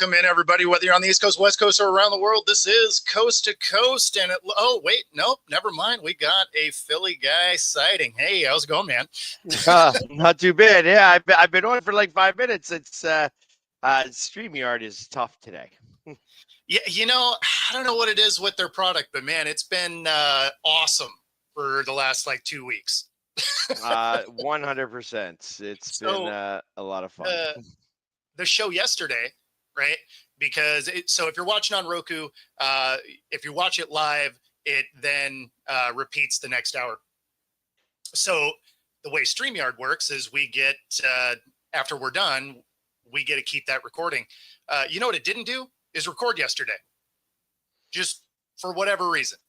Welcome in, everybody, whether you're on the East Coast, West Coast, or around the world. This is Coast to Coast. And wait, nope, never mind. We got a Philly guy sighting. Hey, how's it going, man? Not too bad. Yeah, I've been on for like 5 minutes. It's StreamYard is tough today. Yeah, I don't know what it is with their product, but man, it's been awesome for the last like 2 weeks. 100%. It's been a lot of fun. The show yesterday, right? Because so if you're watching on Roku, if you watch it live, it then repeats the next hour. So the way StreamYard works is we get, after we're done, we get to keep that recording. You know what it didn't do is record yesterday, just for whatever reason.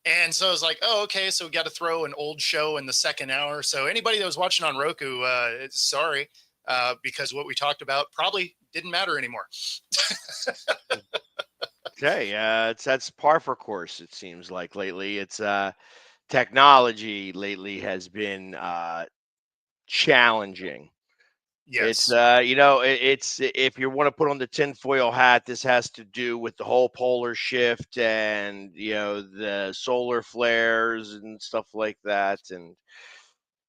And so I was like, oh, okay, so we got to throw an old show in the second hour. So anybody that was watching on Roku, sorry, because what we talked about probably didn't matter anymore. Okay, that's par for course, it seems like lately. It's technology lately has been challenging. Yes. It's if you want to put on the tinfoil hat, this has to do with the whole polar shift and the solar flares and stuff like that. And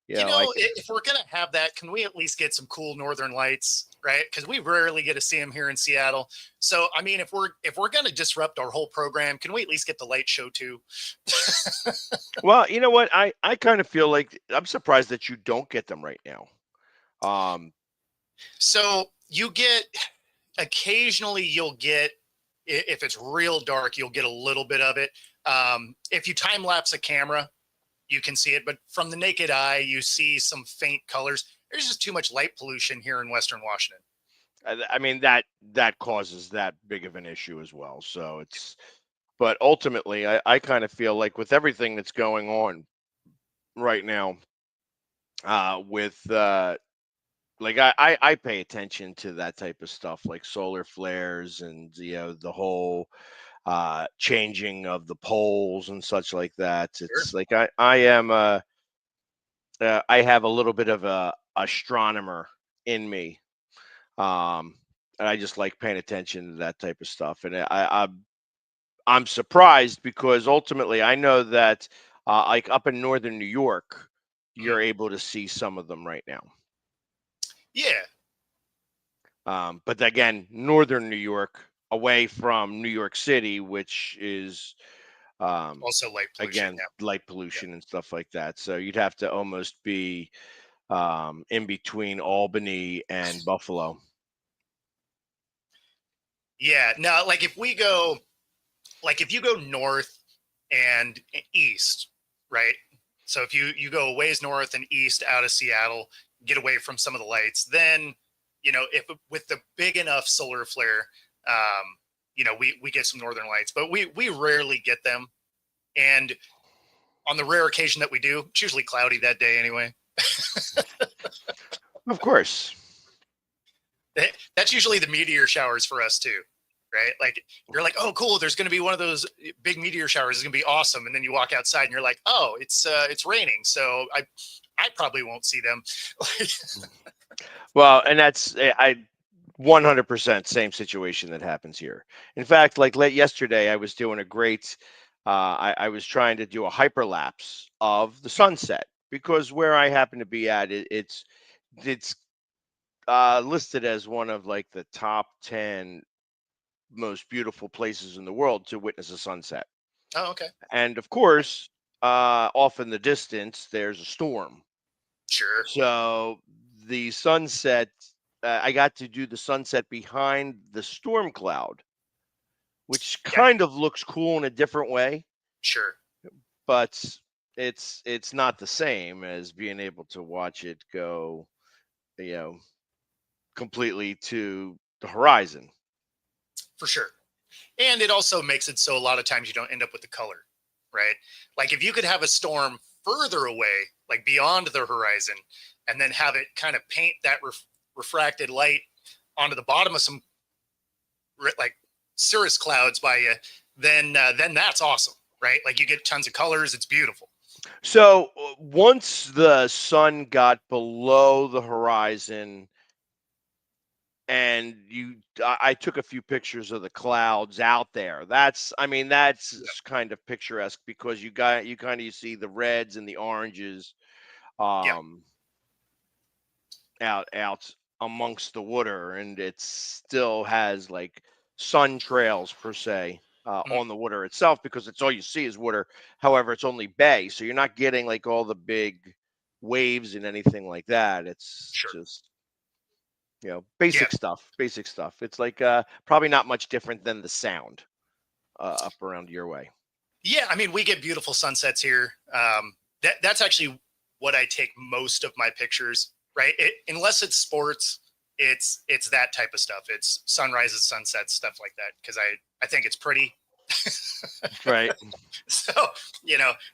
if we're gonna have that, can we at least get some cool northern lights, right? Because we rarely get to see them here in Seattle. So I mean, if we're gonna disrupt our whole program, can we at least get the light show too? Well, you know what? I kind of feel like I'm surprised that you don't get them right now. So you get occasionally you'll get, if it's real dark, you'll get a little bit of it. If you time lapse a camera, you can see it, but from the naked eye, you see some faint colors. There's just too much light pollution here in Western Washington. I mean, that causes that big of an issue as well. So but ultimately, I kind of feel like with everything that's going on right now, with like I pay attention to that type of stuff, like solar flares and the whole changing of the poles and such like that. It's Sure. like I am I have a little bit of a astronomer in me, and I just like paying attention to that type of stuff. And I'm surprised because ultimately I know that like up in northern New York, you're able to see some of them right now. Yeah. But again, northern New York, away from New York City, which is Also light pollution. again light pollution and stuff like that. So you'd have to almost be in between Albany and Buffalo. Yeah. Now, like if you go north and east, right? So if you go a ways north and east out of Seattle, get away from some of the lights, then, if with the big enough solar flare, we get some northern lights, but we rarely get them. And on the rare occasion that we do, it's usually cloudy that day anyway. Of course. That's usually the meteor showers for us too, right? Like you're like, oh, cool, there's going to be one of those big meteor showers. It's going to be awesome. And then you walk outside and you're like, oh, it's raining. So I probably won't see them. Well, and that's I 100% same situation that happens here. In fact, like late yesterday, I was doing a great. I was trying to do a hyperlapse of the sunset because where I happen to be at, it's listed as one of like the top 10 most beautiful places in the world to witness a sunset. Oh, okay. And of course, off in the distance, there's a storm. Sure. So the sunset, I got to do the sunset behind the storm cloud, which kind of looks cool in a different way. Sure. But it's not the same as being able to watch it go, completely to the horizon. For sure. And it also makes it so a lot of times you don't end up with the color, right? Like if you could have a storm further away, like beyond the horizon, and then have it kind of paint that refracted light onto the bottom of some like cirrus clouds by you, then that's awesome, right? Like you get tons of colors. It's beautiful. So once the sun got below the horizon, and I took a few pictures of the clouds out there. That's kind of picturesque because you see the reds and the oranges Yep. um out amongst the water, and it still has like sun trails per se Mhm. on the water itself, because it's all you see is water. However, it's only bay, so you're not getting like all the big waves and anything like that. It's Sure. just Yeah. basic stuff. It's like probably not much different than the sound up around your way. Yeah. I mean, we get beautiful sunsets here. That's actually what I take most of my pictures, right? Unless it's sports, it's that type of stuff. It's sunrises, sunsets, stuff like that. Cause I think it's pretty. Right. So,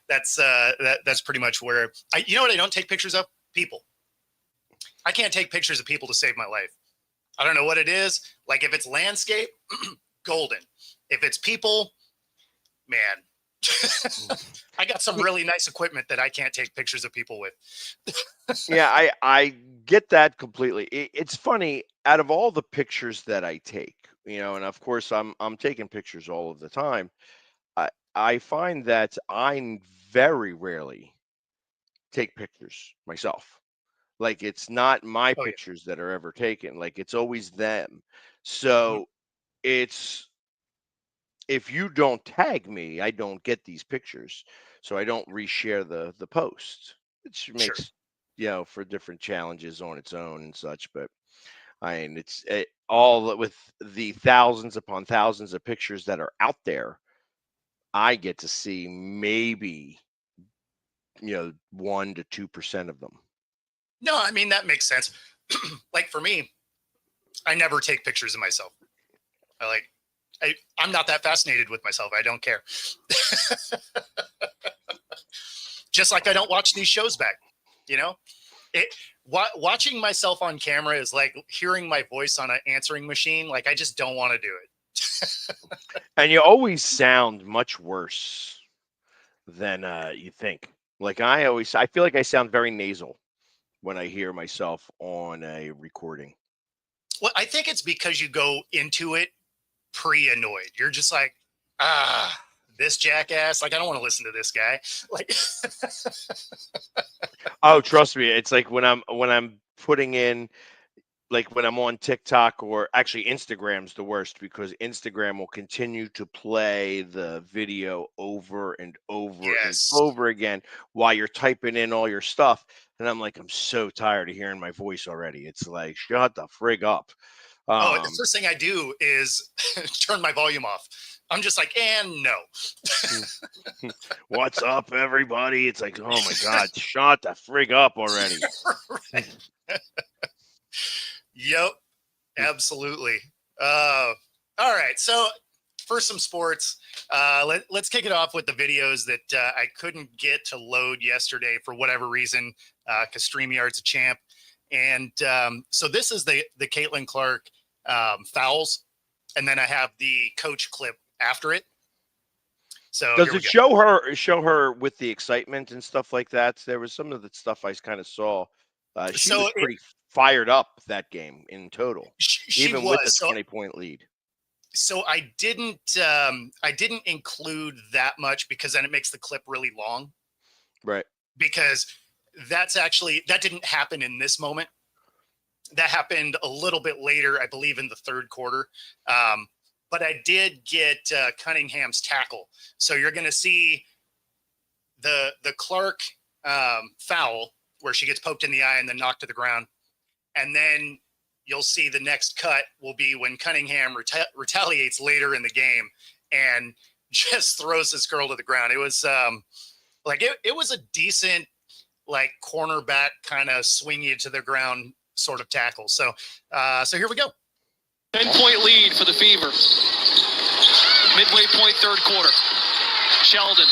that's pretty much where what I don't take pictures of? People. I can't take pictures of people to save my life. I don't know what it is. Like if it's landscape, golden. If it's people, man, I got some really nice equipment that I can't take pictures of people with. Yeah, I get that completely. It's funny, out of all the pictures that I take, and of course I'm taking pictures all of the time. I find that I very rarely take pictures myself. Like, it's not my Oh pictures that are ever taken. Like, it's always them. yeah. Mhm. So it's if you don't tag me, I don't get these pictures. So I don't reshare the post, which Sure. makes for different challenges on its own and such. But I mean, all with the thousands upon thousands of pictures that are out there. I get to see maybe 1 to 2% of them. No, I mean that makes sense. Like for me, I never take pictures of myself. I like I'm not that fascinated with myself. I don't care. Just like I don't watch these shows back. You know, watching myself on camera is like hearing my voice on an answering machine. Like I just don't want to do it. And you always sound much worse than you think. Like, I feel like I sound very nasal when I hear myself on a recording. Well, I think it's because you go into it pre-annoyed. You're just like, ah, this jackass. Like I don't want to listen to this guy. Like, Oh, trust me, it's like when I'm putting in, like when I'm on TikTok, or actually Instagram's the worst, because Instagram will continue to play the video over and over and yes. over again while you're typing in all your stuff. And I'm like, I'm so tired of hearing my voice already. It's like, shut the frig up. Oh, the Um, first thing I do is turn my volume off. I'm just like, and no. what's up, everybody? It's like, oh my God, shut the frig up already. Right. Yep, absolutely. Uh, all right. So for some sports, let's kick it off with the videos that I couldn't get to load yesterday for whatever reason, because StreamYard's a champ. And so this is the Caitlin Clark fouls, and then I have the coach clip after it. So Does here we it go. show her with the excitement and stuff like that? There was some of the stuff I kind of saw. She So was pretty fired up that game in total, she even with a was 20-point lead. so I didn't include that much because then it makes the clip really long, Right. because that didn't happen in this moment. That happened a little bit later, I believe, in the third quarter. But I did get Cunningham's tackle. So you're going to see the Clark foul where she gets poked in the eye and then knocked to the ground. And then you'll see the next cut will be when Cunningham retaliates later in the game and just throws this girl to the ground. It was it was a decent, like, cornerback kind of swing you to the ground sort of tackle. So here we go. 10-point lead for the Fever. Midway point, third quarter. Sheldon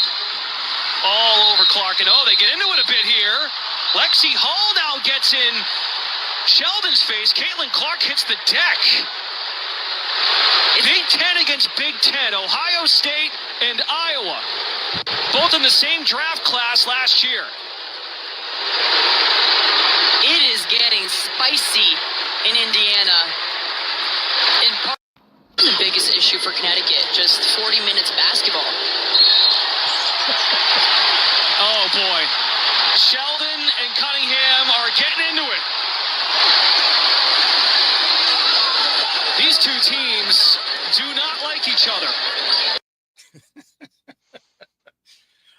all over Clark, and they get into it a bit here. Lexi Hall now gets in Sheldon's face. Caitlin Clark hits the deck. Big Ten against Big Ten, Ohio State and Iowa. Both in the same draft class last year. It is getting spicy in Indiana. in part, the biggest issue for Connecticut, just 40 minutes of basketball. Oh, boy. Sheldon and Cunningham are getting into it. These two teams do not like each other.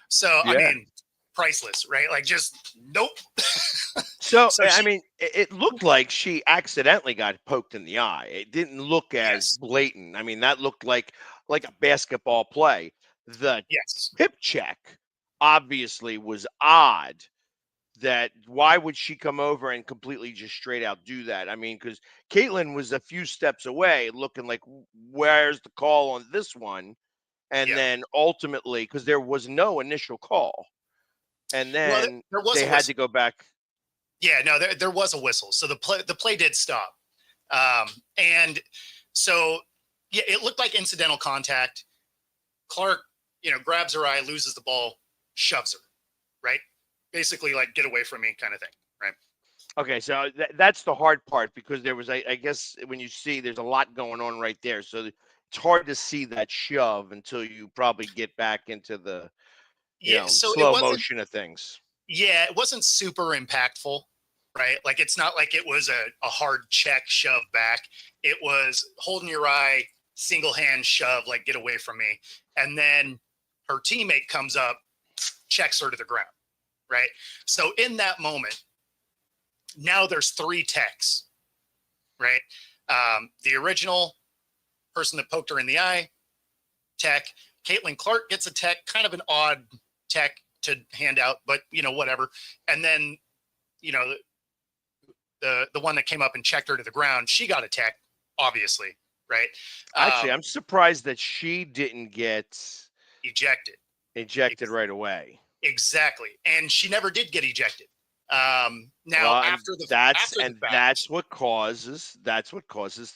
So, I Yeah. mean, priceless, right? Like, just nope. So, So I she- mean, it looked like she accidentally got poked in the eye. It didn't look as Yes. blatant. I mean, that looked like a basketball play. The Yes. hip check obviously was odd. That why would she come over and completely just straight out do that? I mean, because Caitlin was a few steps away, looking like, where's the call on this one? And Yeah. then ultimately, because there was no initial call, and Well, then there was they a had whistle. to go back. Yeah, no, there was a whistle. So the play did stop. And so, yeah, it looked like incidental contact. Clark, grabs her eye, loses the ball, shoves her, right? Basically, like, get away from me kind of thing, right? Okay, so that's the hard part because there was, I guess, when you see there's a lot going on right there, so it's hard to see that shove until you probably get back into the Yeah, so it slow wasn't, motion of things. yeah, it wasn't super impactful, right? Like, it's not like it was a hard check shove back. It was holding your eye, single hand shove, like, get away from me. And then her teammate comes up, checks her to the ground, right? So in that moment, now there's 3 techs, right? The original person that poked her in the eye, tech. Caitlin Clark gets a tech, kind of an odd tech to hand out, but whatever. And then, the one that came up and checked her to the ground, she got a tech, obviously, right? Actually, I'm surprised that she didn't get Ejected. ejected right away. Exactly. And she never did get ejected. Now Well, after the fact, that's what causes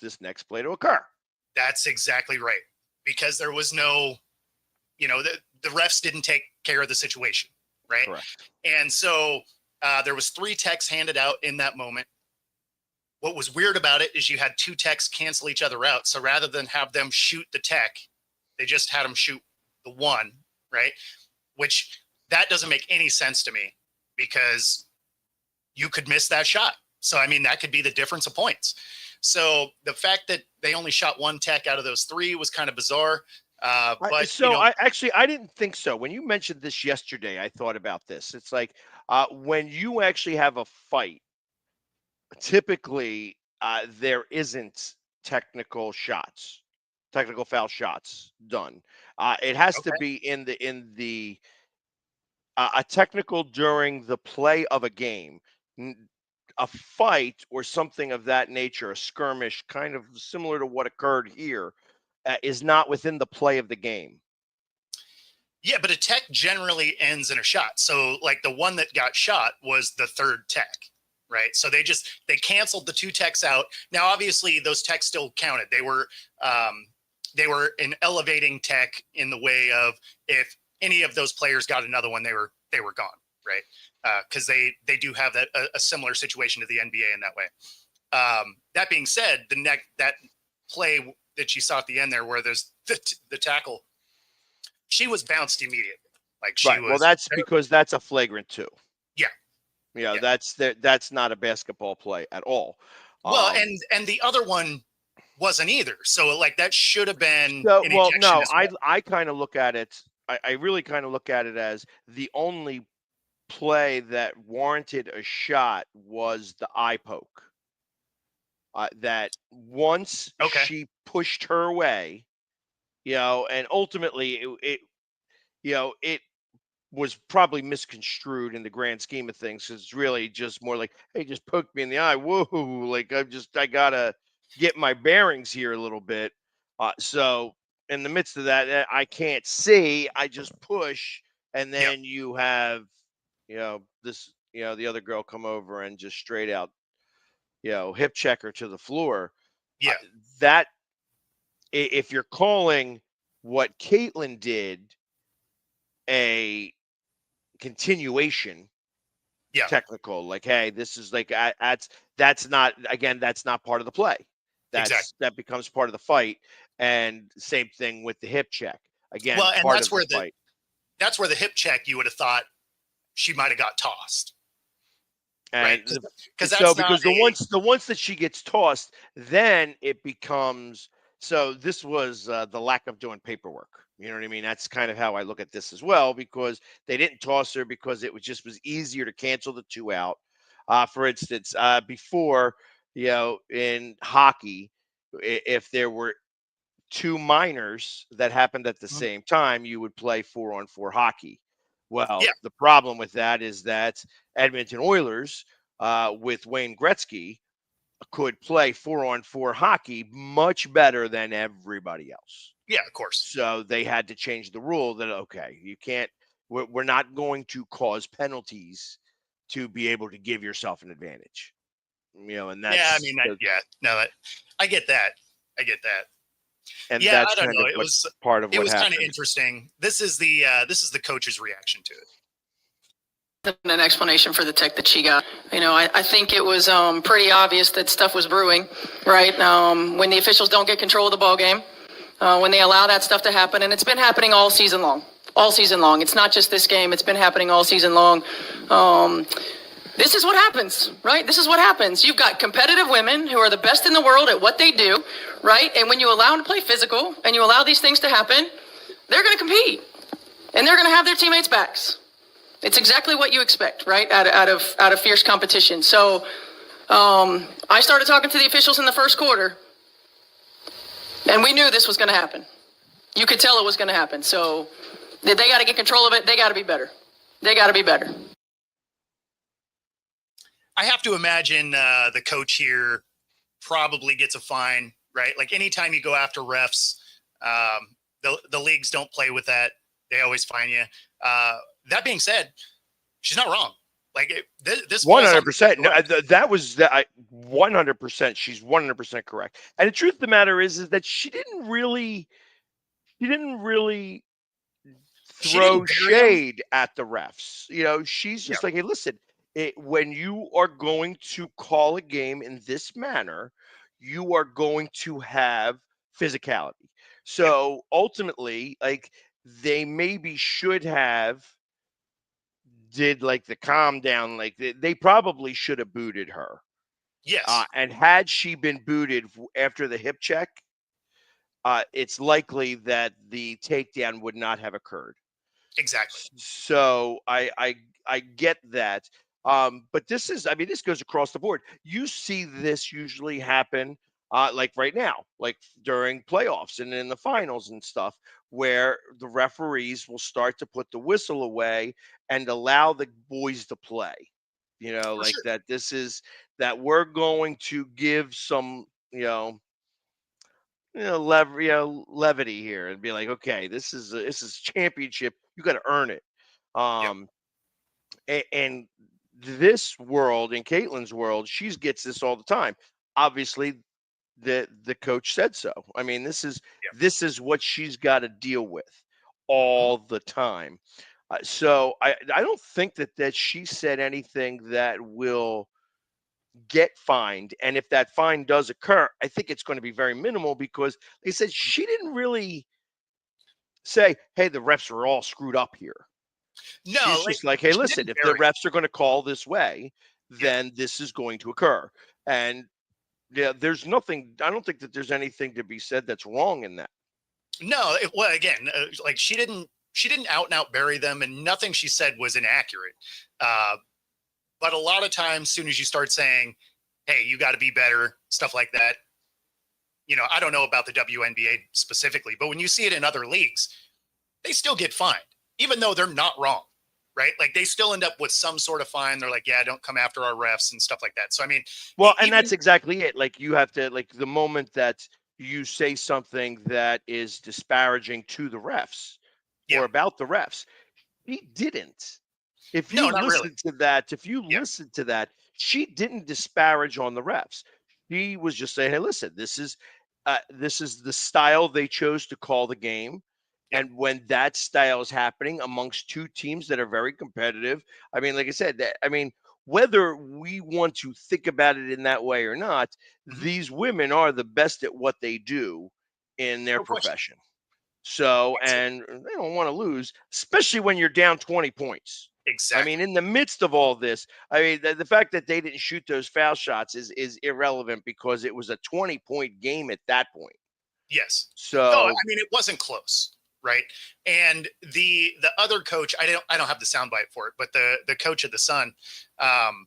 this next play to occur. that's exactly right. Because there was no, the refs didn't take care of the situation, right? Correct. And so there was 3 techs handed out in that moment. What was weird about it is you had 2 techs cancel each other out. So rather than have them shoot the tech, they just had them shoot the one, right? Which that doesn't make any sense to me because you could miss that shot. So, I mean, that could be the difference of points. So the fact that they only shot 1 tech out of those 3 was kind of bizarre. But I didn't think so. When you mentioned this yesterday, I thought about this. It's like when you actually have a fight, typically there isn't technical foul shots done. It has to okay, be in the a technical during the play of a game. A fight or something of that nature, a skirmish, kind of similar to what occurred here, is not within the play of the game. yeah, but a tech generally ends in a shot. So like the one that got shot was the 3rd tech, right? So they canceled the 2 techs out. Now, obviously those techs still counted. They were an elevating tech in the way of if any of those players got another one, they were gone, right? Because they do have a similar situation to the NBA in that way. That being said, that play that you saw at the end there, where there's the tackle, she was bounced immediately. Like she Right. was. Well, that's because that's a flagrant 2. Yeah. Yeah, Yeah. that's not a basketball play at all. Well, and the other one wasn't either. So like that should have been So, an well, ejection no, as well. I kind of look at it. I really kind of look at it as the only play that warranted a shot was the eye poke. That once Okay. she pushed her away, and ultimately it was probably misconstrued in the grand scheme of things. 'Cause it's really just more like, hey, just poked me in the eye. Whoa, like I gotta get my bearings here a little bit. So in the midst of that, I can't see. I just push, and Yep. then you have, the other girl come over and just straight out, hip checker to the floor. Yeah. That if you're calling what Caitlin did a continuation Yeah. technical, like, hey, this is like that's not, again, that's not part of the play. That becomes part of the fight. And same thing with the hip check. Again, Well, and part of the fight. that's where the hip check you would have thought she might have got tossed. And right. because That's not the once that she gets tossed, then it becomes so. This was the lack of doing paperwork. You know what I mean? That's kind of how I look at this as well, because they didn't toss her because it was easier to cancel the 2 out. For instance, before, in hockey, if there were 2 minors that happened at the same time, you would play 4-on-4 hockey. Well, Yeah. the problem with that is that Edmonton Oilers, with Wayne Gretzky, could play 4-on-4 hockey much better than everybody else. Yeah, of course. So they had to change the rule that, okay, you can't, we're not going to cause penalties to be able to give yourself an advantage. And that's, yeah, I mean, I get that. and Yeah, that's I don't kind know. of It what was part of it what was kind of happened. interesting. This is the coach's reaction to it. An explanation for the tech that she got. I think it was pretty obvious that stuff was brewing, right? When the officials don't get control of the ball game, when they allow that stuff to happen, and it's been happening all season long. All season long. It's not just this game. It's been happening all season long. This is what happens, right? This is what happens. You've got competitive women who are the best in the world at what they do, right? And when you allow them to play physical and you allow these things to happen, they're going to compete and they're going to have their teammates' backs. It's exactly what you expect, right? Out of fierce competition. So I started talking to the officials in the first quarter, and we knew this was going to happen. You could tell it was going to happen. So they got to get control of it. They got to be better. They got to be better. I have to imagine the coach here probably gets a fine, right? Like anytime you go after refs, the leagues don't play with that. They always fine you. That being said, she's not wrong. Like this 100%. No, that was that. 100%. She's 100% correct. And the truth of the matter is that she didn't really throw shade at the refs. She's just like, hey, listen, when you are going to call a game in this manner, you are going to have physicality. So ultimately, like, they maybe should have did like the calm down, like they probably should have booted her. Yes. And had she been booted after the hip check, it's likely that the takedown would not have occurred. Exactly. So I get that. But this goes across the board. You see this usually happen, like right now, like during playoffs and in the finals and stuff, where the referees will start to put the whistle away and allow the boys to play. Like sure. that. This is that we're going to give some, levity here and be like, okay, this is championship. You got to earn it. And this world, in Caitlin's world, she gets this all the time. Obviously, the coach said so. I mean, this is what she's got to deal with all the time. So I don't think that she said anything that will get fined. And if that fine does occur, I think it's going to be very minimal, because they said she didn't really say, hey, the refs are all screwed up here. No, she's just like, hey, listen, if the refs are going to call this way, then this is going to occur. And there's nothing, I don't think that there's anything to be said that's wrong in that. No, well, again, like she didn't out and out bury them, and nothing she said was inaccurate. But a lot of times, as soon as you start saying, hey, you got to be better, stuff like that, I don't know about the WNBA specifically, but when you see it in other leagues, they still get fined, even though they're not wrong, right? Like they still end up with some sort of fine. They're like, yeah, don't come after our refs and stuff like that. So, I mean, well, and that's exactly it. Like you have to, like the moment that you say something that is disparaging to the refs or about the refs, he didn't. If you listen to that, she didn't disparage on the refs. She was just saying, hey, listen, this is the style they chose to call the game. Yep. And when that style is happening amongst two teams that are very competitive, I mean, like I said, whether we want to think about it in that way or not, Mhm. these women are the best at what they do in their No question. profession. So, Absolutely. and they don't want to lose, especially when you're down 20 points. I mean, Exactly. in the midst of all this, I mean, the fact that they didn't shoot those foul shots is irrelevant because it was a 20-point game at that point. Yes. No, I So, mean it wasn't close, right? And the other coach, I don't have the soundbite for it, but the coach of the Sun, um,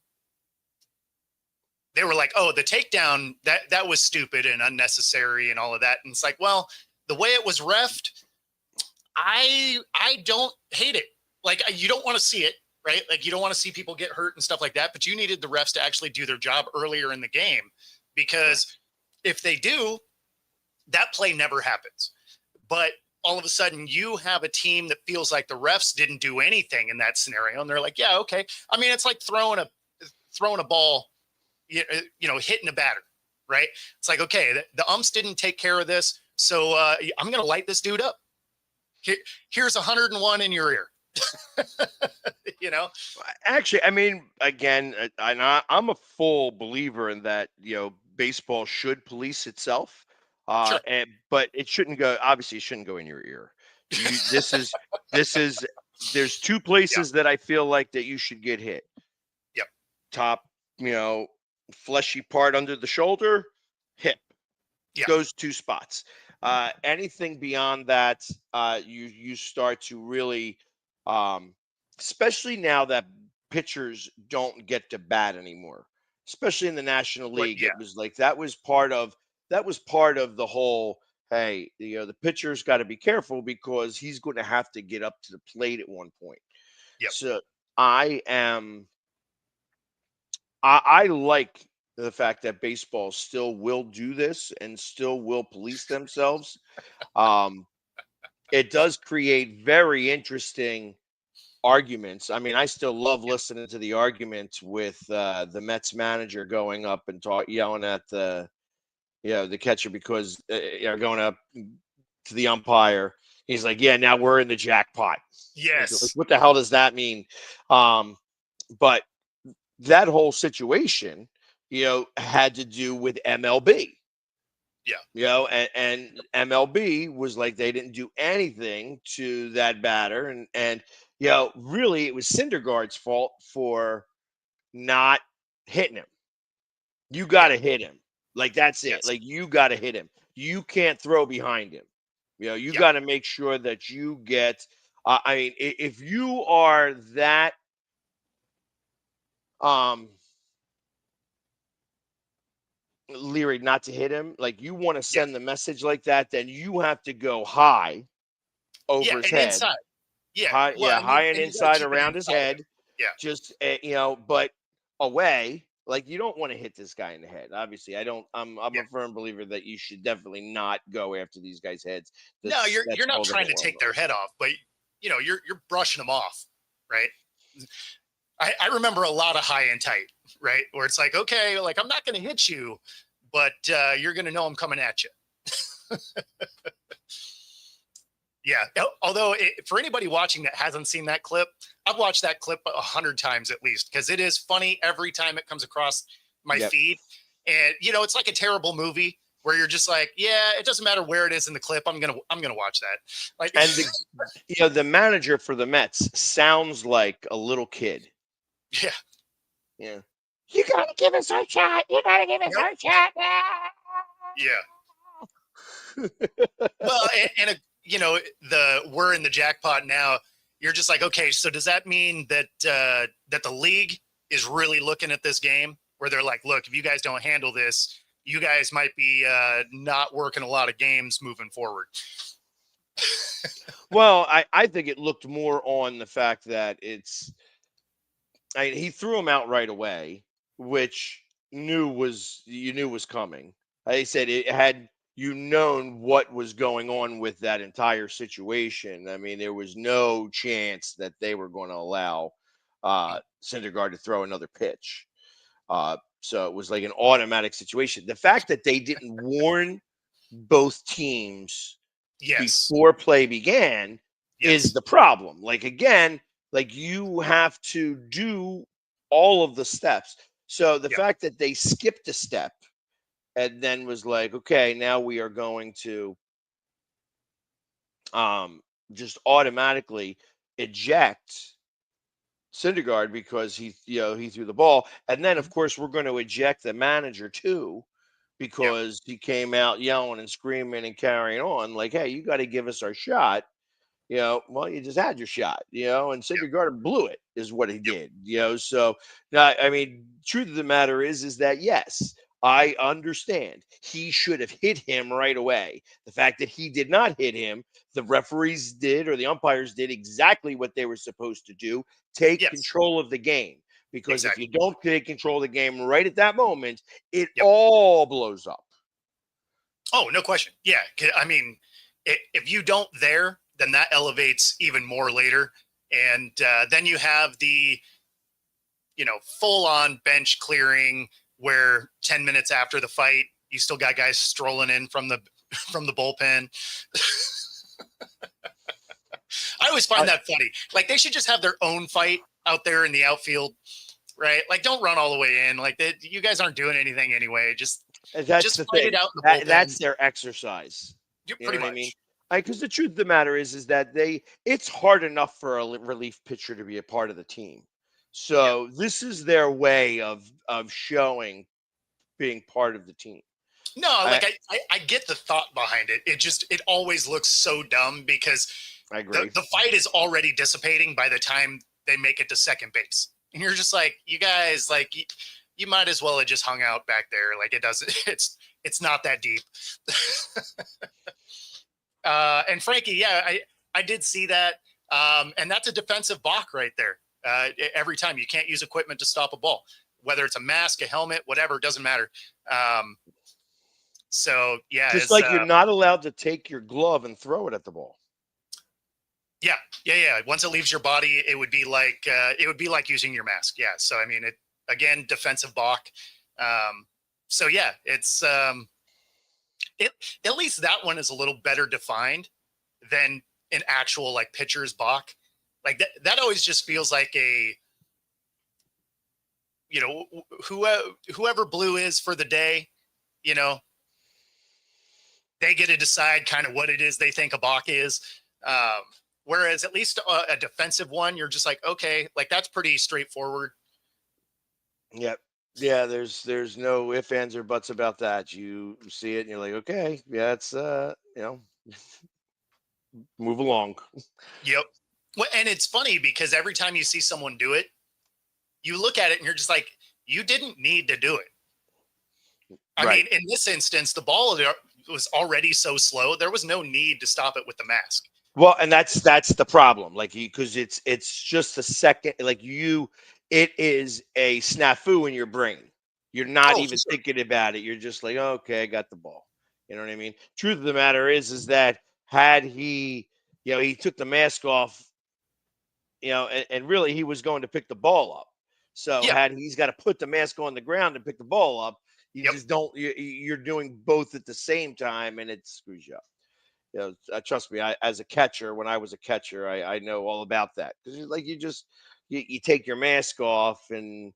they were like, "Oh, the takedown that was stupid and unnecessary and all of that." And it's like, well, the way it was refed, I don't hate it. Like you don't want to see it, right? Like you don't want to see people get hurt and stuff like that. But you needed the refs to actually do their job earlier in the game because if they do, that play never happens. But all of a sudden, you have a team that feels like the refs didn't do anything in that scenario, and they're like, "Yeah, okay." I mean, it's like throwing a ball, hitting a batter, right? It's like, okay, the umps didn't take care of this, so I'm going to light this dude up. Here's 101 in your ear. you know, actually, I mean, again, I'm a full believer in that, baseball should police itself. Sure. But it shouldn't go, obviously, it shouldn't go in your ear. This is, this is, there's two Yeah. places that I feel like that you should get hit. Yep. Top, fleshy part under the shoulder, hip. Yeah. Those two spots. Anything beyond that, you start to really, especially now that pitchers don't get to bat anymore, especially in the National But League. yeah. It was like that was part of the whole. Hey, the pitcher's got to be careful because he's going to have to get up to the plate at one point. Yep. So I like the fact that baseball still will do this and still will police themselves. Um, it does create very interesting arguments. I mean, I still love listening to the arguments with the Mets manager going up and yelling at the catcher because going up to the umpire. He's like, "Yeah, now we're in the jackpot." Like, Yes. what the hell does that mean? But that whole situation, had to do with MLB. Yeah. And MLB was like they didn't do anything to that batter, and really it was Syndergaard's fault for not hitting him. You got to hit him, like that's it. Yes. Like you got to hit him. You can't throw behind him. You Yeah. got to make sure that you get. I mean, if you are that leery not to hit him, like you want to Yeah. send the message like that, then you have to go high over Yeah. his And head, inside. Yeah. high, Well, yeah, high and and you got to inside keep it around his inside of him. head, Yeah. just but away. Like you don't want to hit this guy in the head. Obviously, I don't. I'm Yeah. a firm believer that you should definitely not go after these guys' heads. No, That's you're a not whole trying different to world. take their head off, but you're brushing them off, right? I remember a lot of high and tight, right? Where it's like, okay, like I'm not going to hit you, but you're going to know I'm coming at you. Yeah. Although for anybody watching that hasn't seen that clip, I've watched that clip 100 times at least because it is funny every time it comes across my Yep. feed. And it's like a terrible movie where you're just like, yeah, it doesn't matter where it is in the clip. I'm gonna watch that. Like, And the manager for the Mets sounds like a little kid. yeah, Yeah. You gotta give us our shot. You gotta give us Yep. our shot. yeah. Well, and we're in the jackpot now. You're just like, okay, so does that mean that that the league is really looking at this game where they're like, look, if you guys don't handle this, you guys might be not working a lot of games moving forward. Well, I think it looked more on the fact that he threw him out right away, which you knew was coming. I said it had you known what was going on with that entire situation. I mean, there was no chance that they were going to allow Syndergaard to throw another pitch. So it was like an automatic situation. The fact that they didn't warn both teams Yes. before play began Yes. is the problem. Like again, like you have to do all of the steps. So the Yep. fact that they skipped a step and then was like, okay, now we are going to um, just automatically eject Syndergaard because he threw the ball, and then of Mhm. course we're going to eject the manager too Yep. because he came out yelling and screaming and carrying on like, hey, you got to give us our shot. Well, you just had your shot, and Yep. Syndergaard blew it, is what he Yep. did, So now, I mean, truth of the matter is that yes, I understand he should have hit him right away. The fact that he did not hit him, the referees did, or the umpires did exactly what they were supposed to do: take Yes. control of the game. Because if you Exactly. don't take control of the game right at that moment, it Yep. all blows up. Oh, no question. Yeah. I mean, if you don't there, then that elevates even more later. And then you have the, full on bench clearing where 10 minutes after the fight, you still got guys strolling in from the from the bullpen. I always find that funny. Like they should just have their own fight out there in the outfield, right? Like don't run all the way in. Like you guys aren't doing anything anyway. Just That's the fight it thing. out in the bullpen. That's their exercise. You know Pretty what I mean? much. Because the truth of the matter is that it's hard enough for a relief pitcher to be a part of the team. Yep. So this is their way of showing being part of the team. No, I, like I get the thought behind it. It always looks so dumb because I agree. the fight is already dissipating by the time they make it to second base. And you're just like, you guys, like you might as well have just hung out back there. Like it doesn't, it's not that deep. And Frankie, yeah, I did see that. And that's a defensive balk right there. Every time you can't use equipment to stop a ball, whether it's a mask, a helmet, whatever, it doesn't matter. So yeah, Just like you're not allowed to take your glove and throw it at the ball. Yeah. Once it leaves your body, it would be like using your mask. Yeah. So I mean, it again, defensive balk. So yeah, it's at least that one is a little better defined than an actual like pitcher's balk. Like that always just feels like a whoever blue is for the day, they get to decide kind of what it is they think a balk is. Whereas at least a defensive one, you're just like, okay, like that's pretty straightforward. Yep. Yeah, there's no ifs, ands, or buts about that. You see it and you're like, okay, yeah, it's move along. Yep. Well, and it's funny because every time you see someone do it, you look at it and you're just like, you didn't need to do it. I mean, in this instance, the ball was already so slow. There was no need to stop it with the mask. Well, and that's the problem. Like, because it's just a second. Like it is a snafu in your brain. You're not Oh, for even sure. thinking about it. You're just like, okay, I got the ball. You know what I mean? Truth of the matter is that had he, he took the mask off, and really he was going to pick the ball up. So Yeah. had he's got to put the mask on the ground and pick the ball up, you Yep. just don't. You're doing both at the same time, and it screws you up. Trust me, as a catcher, when I was a catcher, I know all about that. Because like you take your mask off, and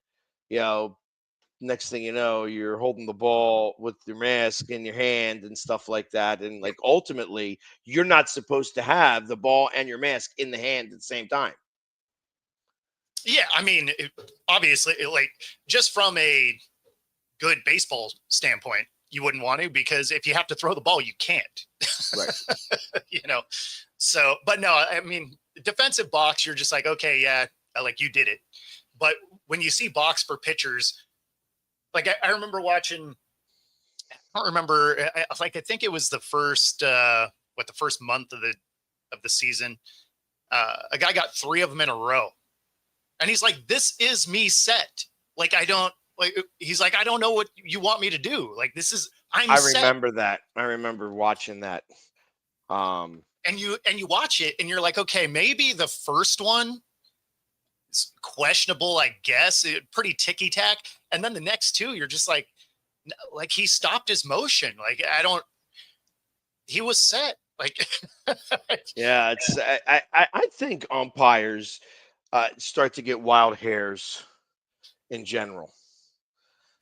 next thing you know, you're holding the ball with your mask in your hand and stuff like that. And like ultimately, you're not supposed to have the ball and your mask in the hand at the same time. Yeah. I mean, obviously, like just from a good baseball standpoint, you wouldn't want to, because if you have to throw the ball, you can't. Right. So, but no, I mean, defensive box, you're just like, okay, yeah, like you did it. But when you see box for pitchers, like I remember watching, I don't remember, I think it was the first month of the season. A guy got 3 of them in a row, and he's like, "This is me set. Like I don't like." He's like, "I don't know what you want me to do. Like this is I'm I set." remember that. I remember watching that. And you watch it, and you're like, okay, maybe the first one is questionable, I guess, pretty ticky tack, and then the next 2, you're just like he stopped his motion. Like he was set. Like Yeah, it's I think umpires start to get wild hairs in general.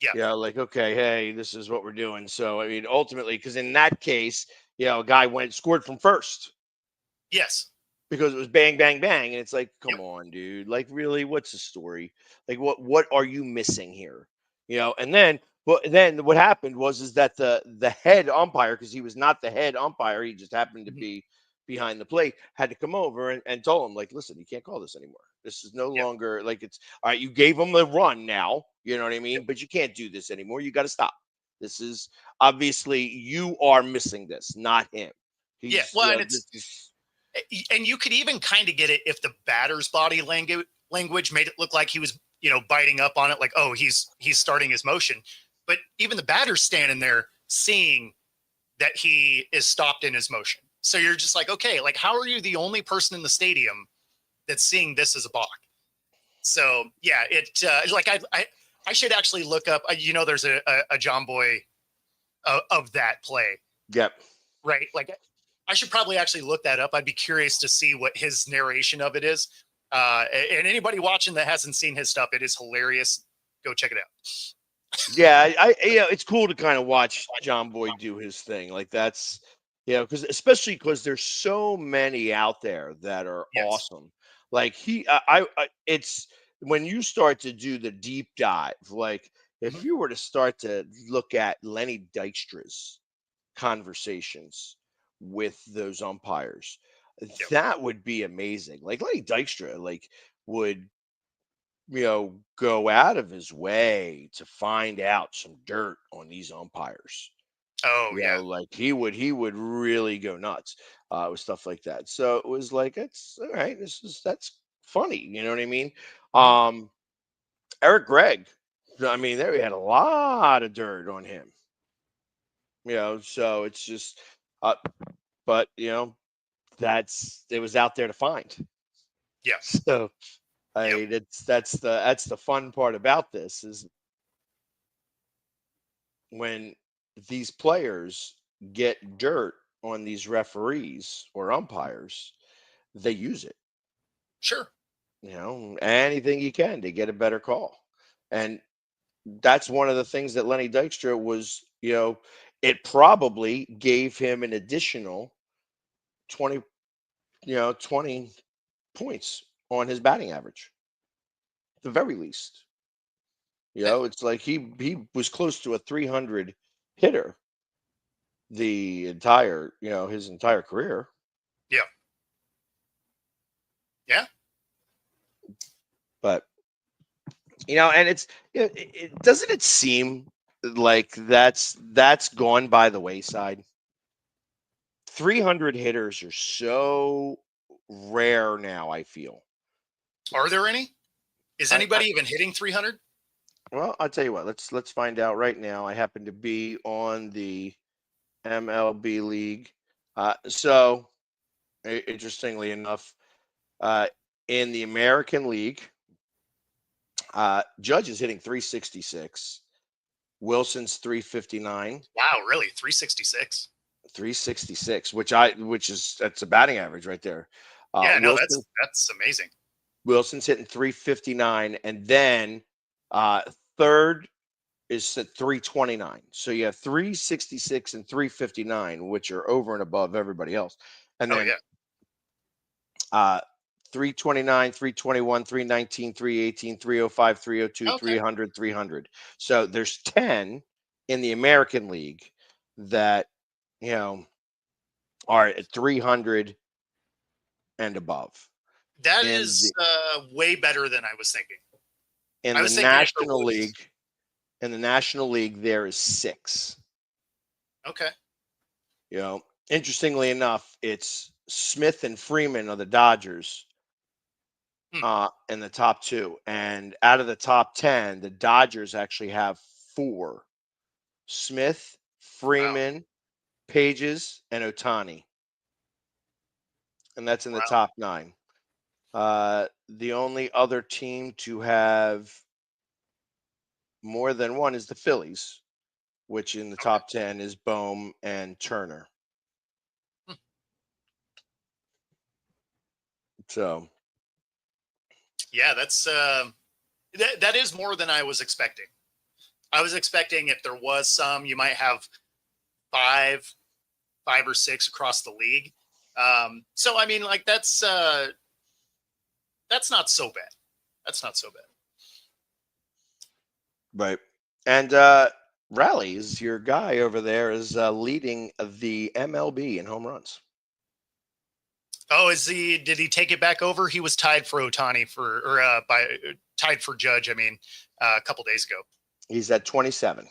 Yeah. Yeah, like, okay, hey, this is what we're doing. So I mean, ultimately, because in that case, a guy scored from first Yes. because it was bang, bang, bang, and it's like, Yep. come on, dude, like, really, what's the story? Like, what are you missing here? And then what happened is that the head umpire, because he was not the head umpire, he just happened to Mhm. be behind the plate, had to come over and told him, like, listen, you can't call this anymore. This is no Yep. longer, like, it's all right. You gave him the run now, you know what I Yep. mean, but you can't do this anymore. You got to stop. This is obviously, you are missing this, not him. Yeah. He's, Well, and this is. and you could even kind of get it if the batter's body language made it look like he was, biting up on it, like, oh, he's starting his motion. But even the batter's standing there seeing that he is stopped in his motion. So you're just like, okay, like, how are you the only person in the stadium that's seeing this as a balk? So yeah, like I should actually look up. There's a John Boy of that play, Yep. right? Like, I should probably actually look that up. I'd be curious to see what his narration of it is. And anybody watching that hasn't seen his stuff, it is hilarious. Go check it out. Yeah, it's cool to kind of watch John Boy do his thing. Like, that's, because especially because there's so many out there that are Yes. awesome. Like, it's when you start to do the deep dive. Like, if Mhm. you were to start to look at Lenny Dykstra's conversations with those umpires, Yep. that would be amazing. Like, Lenny Dykstra, like, would go out of his way to find out some dirt on these umpires. Oh yeah. Like, he would really go nuts with stuff like that. So it was like, it's all right. That's funny. You know what I mean? Mhm. Eric Gregg. I mean, there we had a lot of dirt on him. So it's just, uh, but that's it was out there to find. Yeah. So Yep. that's the fun part about this is when these players get dirt on these referees or umpires, they use it, Sure. anything you can to get a better call. And that's one of the things that Lenny Dykstra was, it probably gave him an additional 20, 20 points on his batting average, at the very least. It's like he was close to a 300 hitter his entire career. Yeah. Yeah. But and it's doesn't it seem like that's gone by the wayside? 300 hitters are so rare now, I feel. Are there any? Is I anybody even hitting 300? Well, I'll tell you what. Let's find out right now. I happen to be on the MLB league. So interestingly enough, uh, in the American League, Judge is hitting 366. Wilson's 359. Wow, really? 366? 366, that's a batting average right there. Yeah, no, Wilson that's amazing. Wilson's hitting 359, and then third is at 329. So you have 366 and 359, which are over and above everybody else. And Oh then yeah. 329, 321, 319, 318, 305, 302, Okay. 300, 300. So there's 10 in the American League that, are at 300 and above. That In is the way better than I was thinking. in I the was thinking if there National was. League, there is 6. Okay. Interestingly enough, it's Smith and Freeman of the Dodgers Hmm. in the top 2. And out of the top 10, the Dodgers actually have 4. Smith, Wow. Freeman, Pages, and Otani. And that's in the Wow. top 9. The only other team to have more than one is the Phillies, which in the Okay. top 10 is Bohm and Turner. Hmm. So Yeah, that's That is more than I was expecting. I was expecting if there was some, you might have five or six across the league. So I mean, like that's not so bad. That's not so bad. Right. And Rallies, your guy over there, is leading the MLB in home runs. Oh, did he take it back over? He was tied for Otani tied for Judge. I mean, a couple days ago. He's at 27.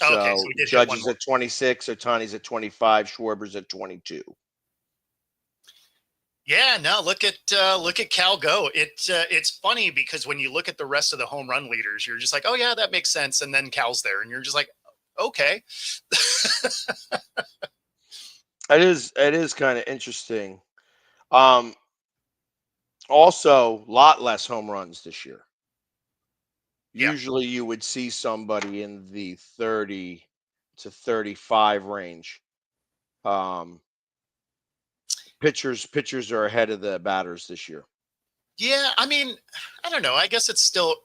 Oh, okay, so So we did hit Judge one is more. at 26, Otani's at 25, Schwarber's at 22. Yeah, no, look at Cal go. It's funny because when you look at the rest of the home run leaders, you're just like, oh yeah, that makes sense. And then Cal's there, and you're just like, okay. It is kind of interesting. Also, a lot less home runs this year. Yeah. Usually you would see somebody in the 30 to 35 range. Pitchers are ahead of the batters this year. Yeah, I mean, I don't know. I guess it's still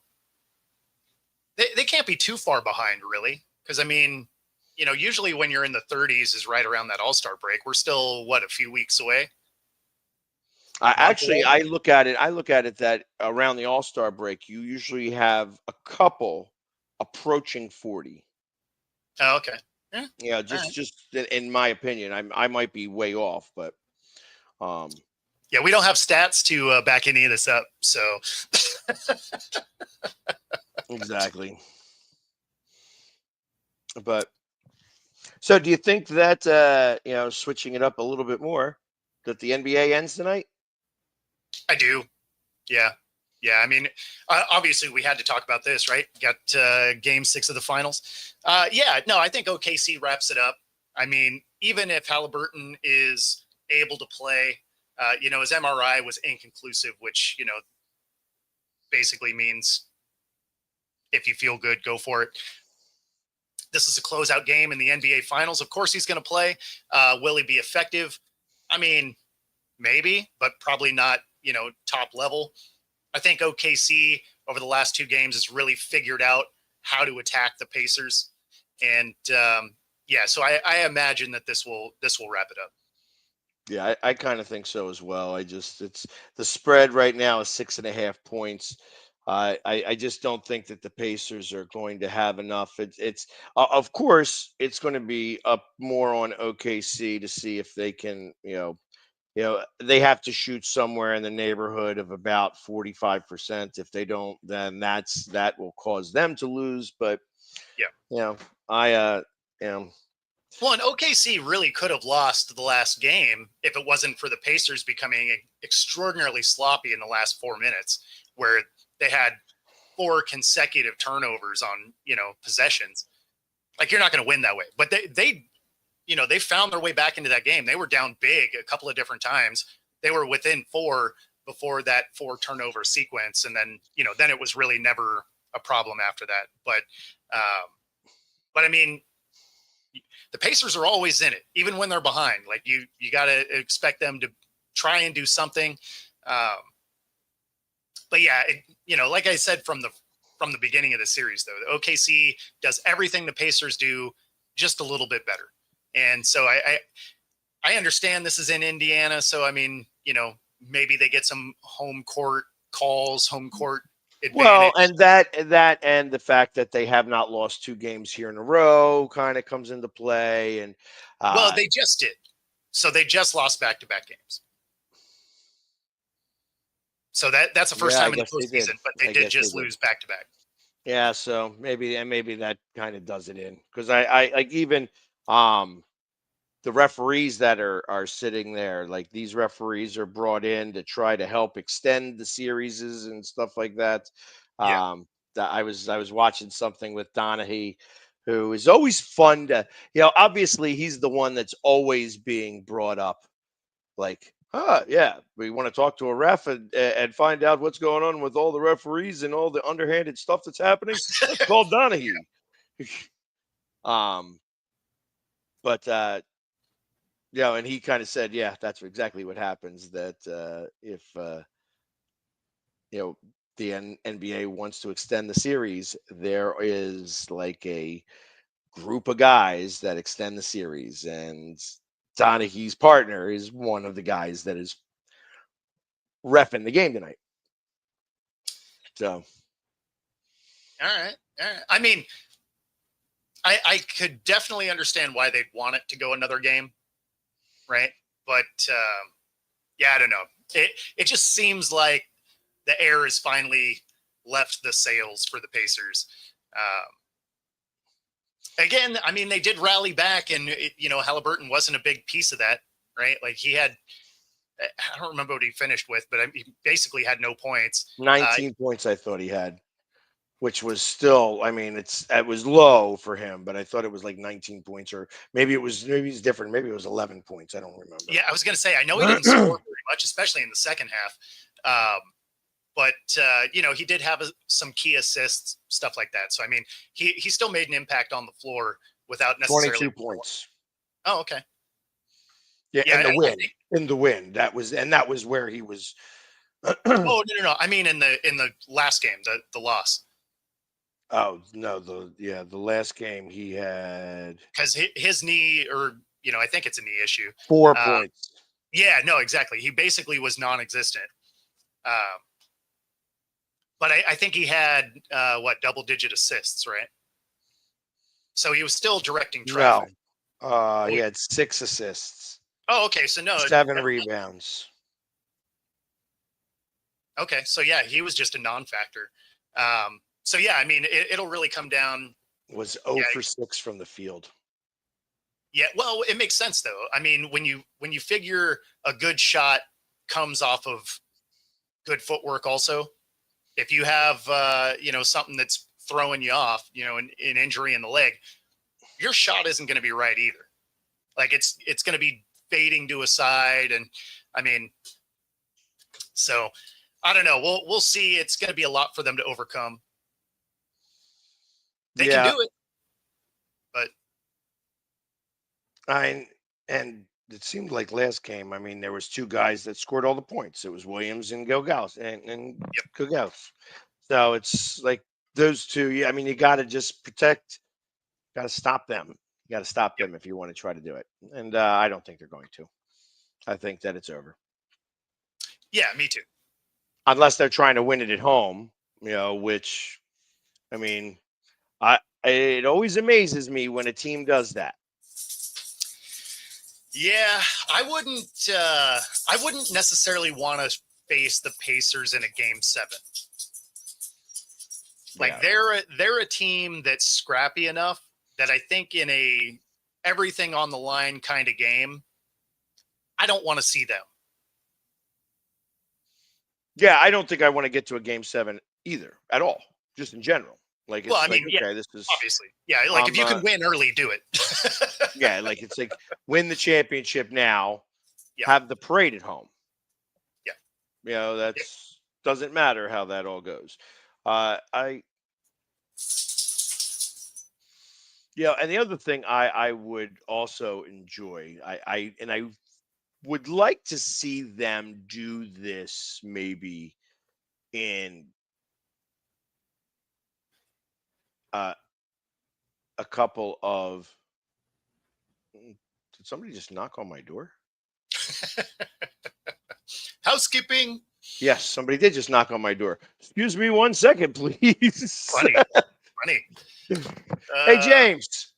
they can't be too far behind, really, because I mean, usually when you're in the 30s is right around that All-Star break. We're still a few weeks away. I look at it that around the All-Star break, you usually have a couple approaching 40. Oh, okay. Yeah. Yeah, just in my opinion, I might be way off, but yeah, we don't have stats to back any of this up, so exactly. But so, do you think that switching it up a little bit more, that the NBA ends tonight? I do. Yeah. Yeah. I mean, obviously, we had to talk about this, right? Got game 6 of the finals. Yeah. No, I think OKC wraps it up. I mean, even if Halliburton is able to play, his MRI was inconclusive, which, basically means if you feel good, go for it. This is a closeout game in the NBA Finals. Of course, he's going to play. Will he be effective? I mean, maybe, but probably not, top level. I think OKC over the last 2 games has really figured out how to attack the Pacers. And yeah, so I imagine that this will wrap it up. Yeah, I kind of think so as well. It's the spread right now is 6.5 points. I just don't think that the Pacers are going to have enough. It's of course it's going to be up more on OKC to see if they can, they have to shoot somewhere in the neighborhood of about 45%. If they don't, then that will cause them to lose. But yeah, I Well, and OKC really could have lost the last game if it wasn't for the Pacers becoming extraordinarily sloppy in the last 4 minutes, where they had 4 consecutive turnovers on, possessions. Like, you're not going to win that way. But they found their way back into that game. They were down big a couple of different times. They were within 4 before that 4 turnover sequence. And then, then it was really never a problem after that. But I mean, the Pacers are always in it, even when they're behind. Like you got to expect them to try and do something. But yeah, like I said from the beginning of the series, though, the OKC does everything the Pacers do, just a little bit better. And so I understand this is in Indiana, so I mean, maybe they get some home court calls, home court advantage. Well, and that and the fact that they have not lost 2 games here in a row kind of comes into play. And well, they just did. So they just lost back-to-back games. So that's the first time in the postseason, but they did just lose back-to-back. Yeah, so maybe that kind of does it in, because I like even the referees that are sitting there, like these referees are brought in to try to help extend the series and stuff like that. Yeah. I was watching something with Donahue, who is always fun to, obviously he's the one that's always being brought up. Like, yeah, we want to talk to a ref and find out what's going on with all the referees and all the underhanded stuff that's happening. Let's call Donahue. But and he kind of said, yeah, that's exactly what happens. That if the NBA wants to extend the series, there is like a group of guys that extend the series, and Donahue's partner is one of the guys that is reffing the game tonight. So, All right. All right. I mean, I could definitely understand why they'd want it to go another game, right? But yeah, I don't know. It just seems like the air has finally left the sails for the Pacers. Again, I mean, they did rally back, and Halliburton wasn't a big piece of that, right? Like he had, I don't remember what he finished with, but he basically had no points. 19 points I thought he had, which was still, I mean, it was low for him, but I thought it was like 19 points, or maybe it's different. Maybe it was 11 points. I don't remember. Yeah, I was going to say, I know he didn't score very much, especially in the second half. But he did have some key assists, stuff like that. So I mean, he still made an impact on the floor without necessarily 22 points. Oh, okay. Yeah, in the win. That was where he was. Oh no! I mean, in the last game, the loss. Oh no, the last game he had, because his knee, or I think it's a knee issue. 4 points. Yeah, no, exactly. He basically was non-existent. But I think he had double-digit assists, right? So he was still directing traffic. No, he had 6 assists. Oh, okay. So no, 7 rebounds. Okay, so yeah, he was just a non-factor. So yeah, I mean, it'll really come down. Was 0 for 6 from the field. Yeah, well, it makes sense though. I mean, when you figure a good shot comes off of good footwork, also, if you have something that's throwing you off, an injury in the leg, your shot isn't going to be right either. Like it's going to be fading to a side, and I mean, so I don't know. We'll see. It's going to be a lot for them to overcome. They can do it, but and it seemed like last game. I mean, there was 2 guys that scored all the points. It was Williams and Gilgaus and Yep. Gilgaus. So it's like those 2. Yeah, I mean, you got to just protect. Got to stop them. You got to stop them if you want to try to do it. And I don't think they're going to. I think that it's over. Yeah, me too. Unless they're trying to win it at home, which, I mean, it always amazes me when a team does that. Yeah, I wouldn't necessarily want to face the Pacers in a game 7. Like they're a team that's scrappy enough that I think in a everything on the line kind of game, I don't want to see them. Yeah, I don't think I want to get to a game 7 either at all, just in general. Like, it's okay, this is obviously, yeah. Like if you can win early, do it. Yeah, like it's like win the championship now, have the parade at home. Yeah, that's doesn't matter how that all goes. And the other thing I would also enjoy, I would like to see them do this maybe in a couple of. Did somebody just knock on my door? Housekeeping. Yes, somebody did just knock on my door. Excuse me 1 second, please. Funny. Hey, James.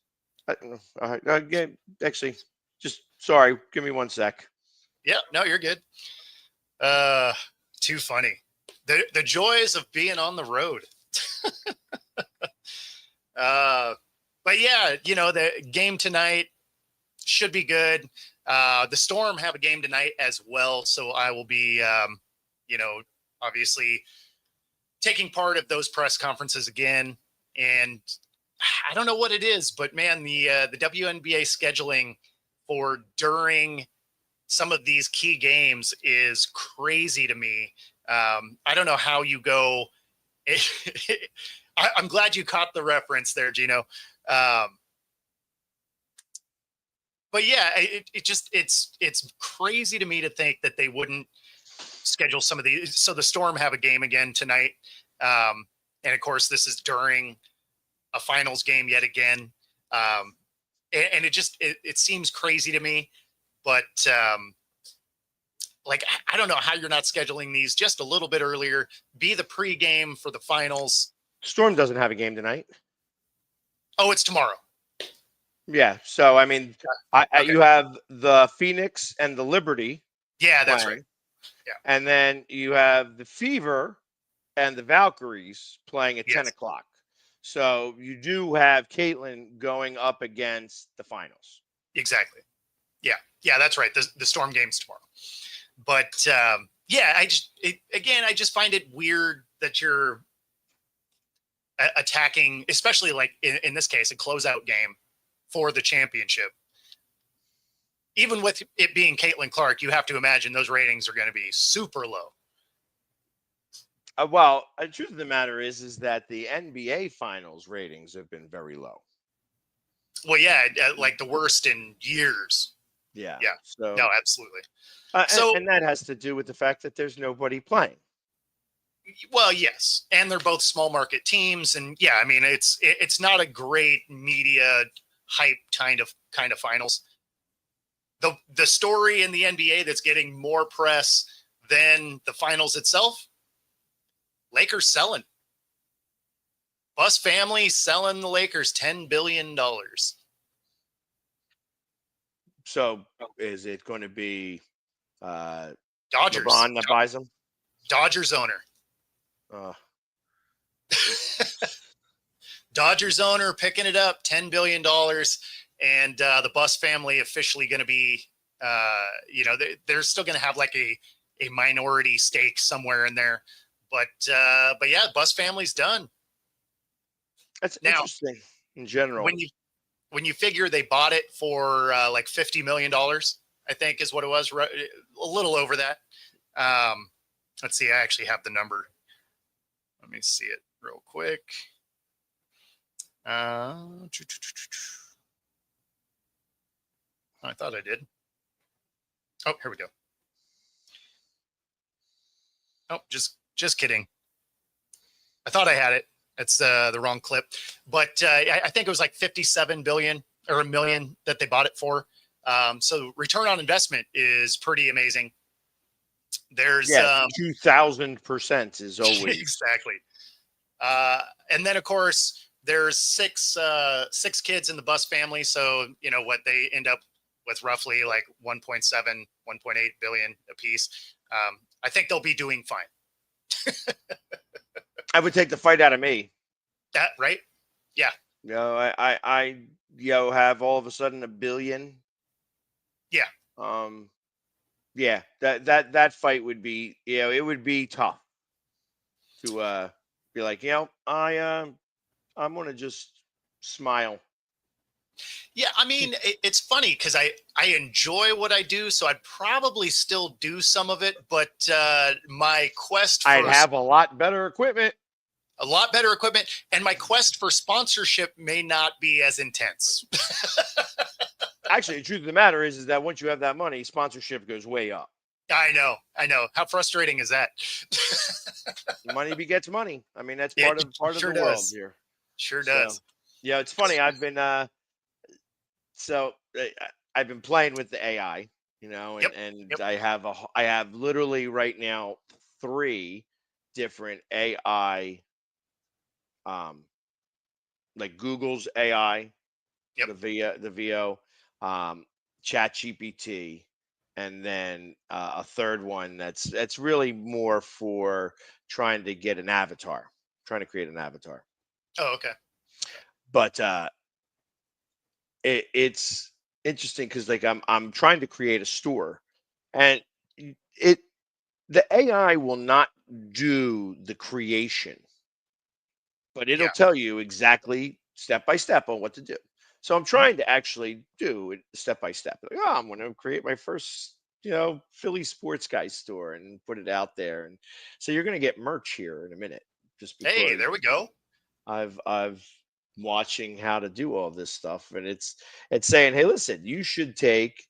Actually, just sorry. Give me 1 sec. Yeah, no, you're good. Too funny. The joys of being on the road. But yeah, the game tonight should be good. The Storm have a game tonight as well, so I will be, obviously taking part of those press conferences again. And I don't know what it is, but man, the WNBA scheduling for during some of these key games is crazy to me. I don't know how you go. I'm glad you caught the reference there, Gino. But yeah, it's crazy to me to think that they wouldn't schedule some of these. So the Storm have a game again tonight. And of course, this is during a finals game yet again. And it seems crazy to me, but like, I don't know how you're not scheduling these just a little bit earlier, be the pregame for the finals. Storm doesn't have a game tonight. Oh, it's tomorrow. Yeah. So, I mean, Okay. you have the Phoenix and the Liberty. Yeah, that's playing. right. Yeah. And then you have the Fever and the Valkyries playing at 10 Yes. o'clock. So you do have Caitlin going up against the finals. Exactly. Yeah, that's right. The Storm game's tomorrow. But yeah, I just find it weird that you're attacking, especially like in this case, a closeout game for the championship. Even with it being Caitlin Clark, you have to imagine those ratings are going to be super low. Well, the truth of the matter is that the NBA finals ratings have been very low. Well, yeah, like the worst in years. Yeah. Yeah. So No, absolutely. and that has to do with the fact that there's nobody playing. Well, yes, and they're both small market teams, and yeah, I mean it's not a great media hype kind of finals. The story in the NBA that's getting more press than the finals itself, Lakers selling. Bus family selling the Lakers $10 billion. So is it going to be Dodgers. LeBron that buys them? Dodgers owner. Uh, Dodgers owner picking it up, $10 billion. And the Bus family officially going to be, they're still going to have like a minority stake somewhere in there. But yeah, Bus family's done. That's now, interesting in general. When you figure they bought it for like $50 million, I think is what it was, a little over that. Let's see, I actually have the number. Let me see it real quick. I thought I did. Oh, here we go. Oh, just kidding. I thought I had it. It's the wrong clip, but I think it was like 57 billion or a million that they bought it for. So return on investment is pretty amazing. There's 2,000% is always exactly. And then of course there's six kids in the Bus family. So you know what, they end up with roughly like 1.7, 1.8 billion a piece. I think they'll be doing fine. I would take the fight out of me. That right? Yeah. You know, I have all of a sudden $1 billion. Yeah. Yeah, that fight would be, it would be tough to be like, I'm gonna just smile. Yeah, I mean, it's funny because I enjoy what I do, so I'd probably still do some of it. But my quest for I'd have a lot better equipment. And my quest for sponsorship may not be as intense. Actually, the truth of the matter is that once you have that money, sponsorship goes way up. I know. How frustrating is that? Money begets money. I mean, that's It part of sure the world does. here. Sure does. Yeah, it's funny. I've been I've been playing with the AI, and Yep. I have literally right now 3 different AI, like Google's AI, Yep. the VO, Chat GPT, and then a third one that's really more for trying to create an avatar. Oh, okay. But it's interesting because like I'm trying to create a store, and the AI will not do the creation, but it'll tell you exactly step by step on what to do. So I'm trying to actually do it step by step. Like, I'm going to create my first, Philly sports guy store and put it out there. And so you're going to get merch here in a minute. Just because Hey, there we go. I've watching how to do all this stuff, and it's saying, hey, listen, you should take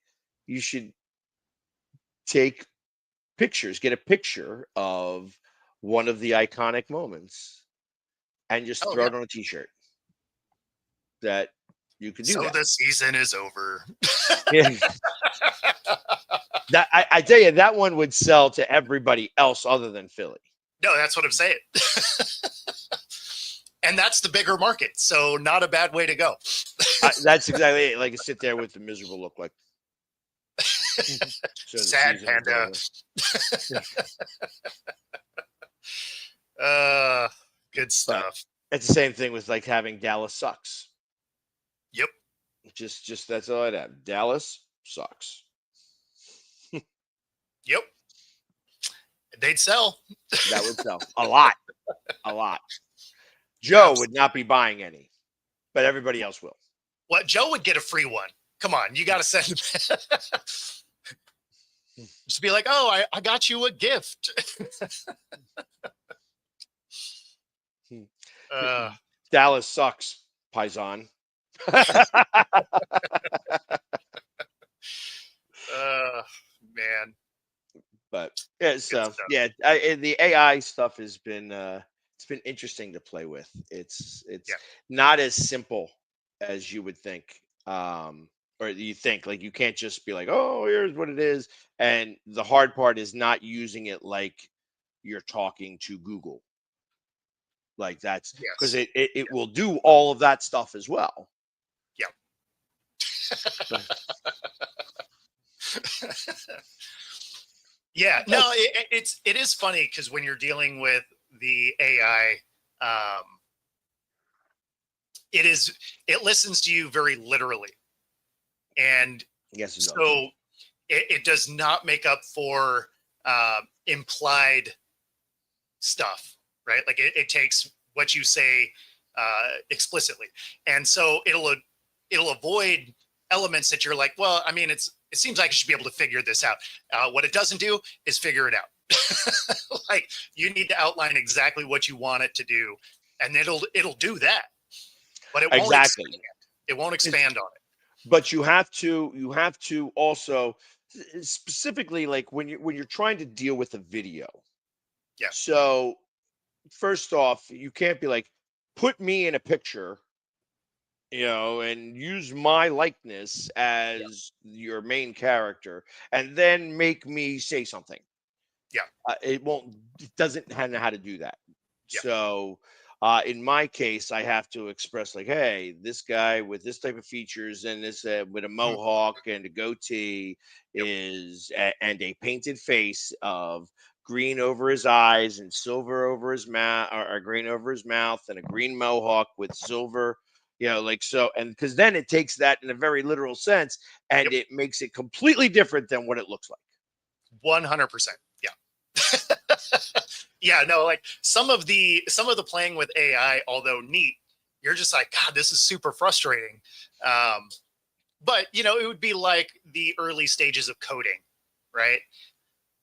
pictures, get a picture of one of the iconic moments and just Oh throw yeah. it on a t-shirt. That you can do So that. the season is over. Yeah. That I tell you, that one would sell to everybody else other than Philly. No, that's what I'm saying. And that's the bigger market, so not a bad way to go. That's exactly it. Like, sit there with the miserable look, like so the Sad season is panda. over. Good stuff. It's the same thing with like having Dallas sucks. Yep. Just that's all I'd have. Dallas sucks. Yep. They'd sell. That would sell a lot. A lot. Joe would not be buying any, but everybody else will. What? Joe would get a free one. Come on, you got to send him. Just be like, oh, I got you a gift. Dallas sucks, Paisan. Man. But yeah, so yeah, the AI stuff has been it's been interesting to play with. It's not as simple as you would think, or you think. Like, you can't just be like, oh, here's what it is. And the hard part is not using it like you're talking to Google. Like, that's because it will do all of that stuff as well. Yeah. Yeah, no, it is funny because when you're dealing with the AI, it listens to you very literally, and yes, so it does not make up for implied stuff, right? Like it takes what you say explicitly, and so it'll avoid elements that you're like, well, I mean, it seems like you should be able to figure this out. What it doesn't do is figure it out. Like, you need to outline exactly what you want it to do, and it'll do that. But it won't expand. It won't expand on it. But you have to also, specifically, like when you're trying to deal with a video. Yeah. So first off, you can't be like, put me in a picture, and use my likeness as your main character, and then make me say something. Yeah. It doesn't know how to do that. Yeah. So in my case, I have to express like, hey, this guy with this type of features and this with a mohawk and a goatee and a painted face of green over his eyes and silver over his mouth, or green over his mouth, and a green mohawk with silver. Like, so, and because then it takes that in a very literal sense, and it makes it completely different than what it looks like. 100%. Yeah. Yeah, no, like some of the playing with AI, although neat, you're just like, God, this is super frustrating. But it would be like the early stages of coding, right?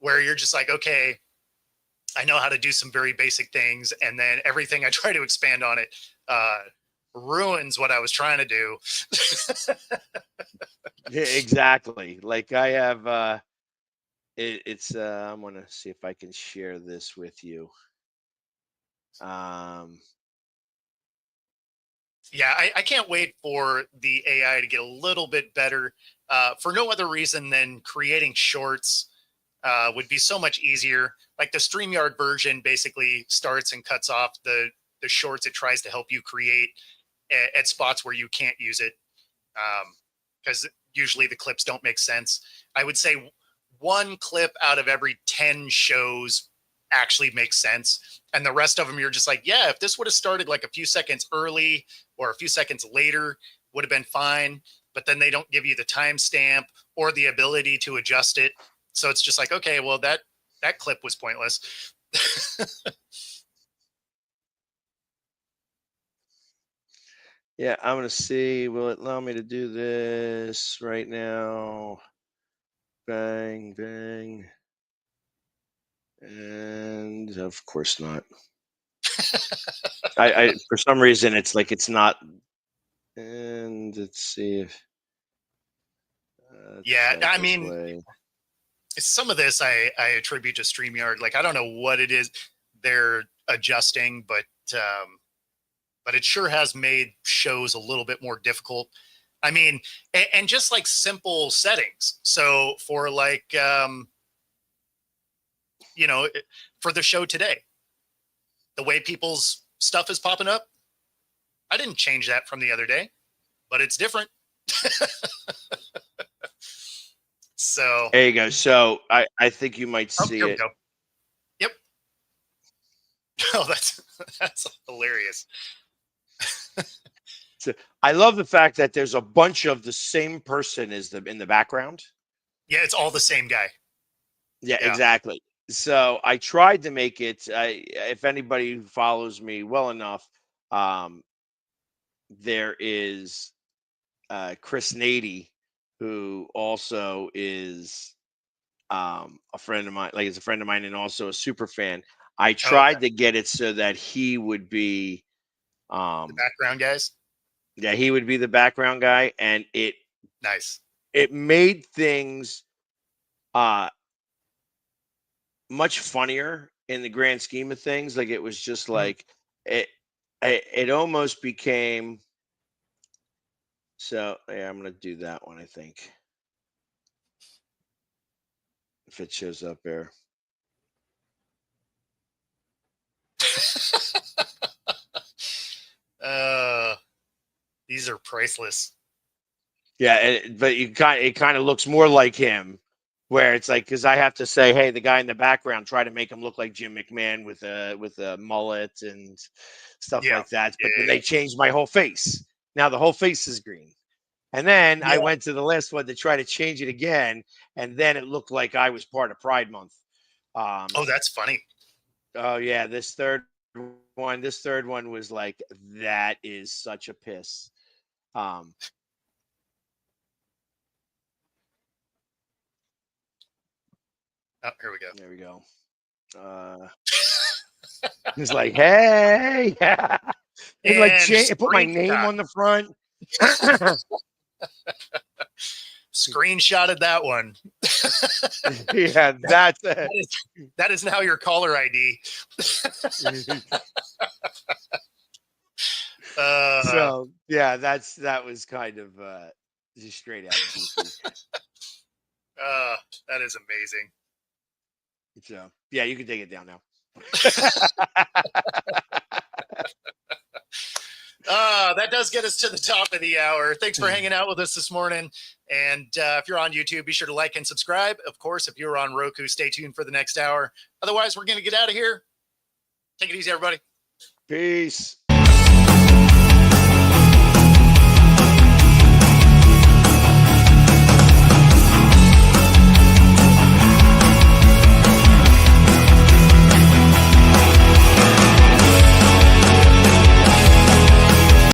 Where you're just like, okay, I know how to do some very basic things, and then everything I try to expand on it ruins what I was trying to do. Yeah, exactly. Like, I have I'm gonna see if I can share this with you. Yeah, I can't wait for the AI to get a little bit better, for no other reason than creating shorts would be so much easier. Like, the StreamYard version basically starts and cuts off the shorts it tries to help you create at spots where you can't use it, because usually the clips don't make sense. I would say one clip out of every 10 shows actually makes sense, and the rest of them you're just like, yeah, if this would have started like a few seconds early or a few seconds later, would have been fine. But then they don't give you the timestamp or the ability to adjust it, so it's just like, okay, well, that clip was pointless. Yeah, I'm gonna see. Will it allow me to do this right now? Bang, bang. And of course not. I for some reason it's like it's not. And let's see if. Yeah, I mean, some of this I attribute to StreamYard. Like, I don't know what it is they're adjusting, but it sure has made shows a little bit more difficult. I mean, and just like simple settings. So for like, you know, for the show today, the way people's stuff is popping up, I didn't change that from the other day, but it's different. So there you go. So I think you might see here we it. go. Yep. Oh, that's hilarious. So I love the fact that there's a bunch of the same person as in the background. Yeah, it's all the same guy. Yeah, Yeah. exactly. So I tried to make it. If anybody follows me well enough, there is Chris Nady, who also is a friend of mine. Like, is a friend of mine and also a super fan. I tried to get it so that he would be The background guys. yeah, he would be the background guy, and Nice. it made things much funnier in the grand scheme of things. Like, it was just like it almost became. So yeah, I'm gonna do that one, I think, if it shows up there. These are priceless. Yeah, but it kind of looks more like him, where it's like, because I have to say, hey, the guy in the background, try to make him look like Jim McMahon with a mullet and stuff Yeah. like that. But then Yeah. they changed my whole face. Now the whole face is green. And then I Yeah. went to the last one to try to change it again, and then it looked like I was part of Pride Month. Oh, that's funny. Oh yeah, this third one was like, that is such a piss. Oh, here we go. There we go. It's like, hey, yeah. It like And put my name on the front. Screenshotted that one. Yeah, that's it. That is now your caller ID. So yeah, that was kind of just straight out of goofy. That is amazing. So yeah, you can take it down now. That does get us to the top of the hour. Thanks for hanging out with us this morning. And if you're on YouTube, be sure to like and subscribe. Of course, if you're on Roku, stay tuned for the next hour. Otherwise, we're going to get out of here. Take it easy, everybody. Peace.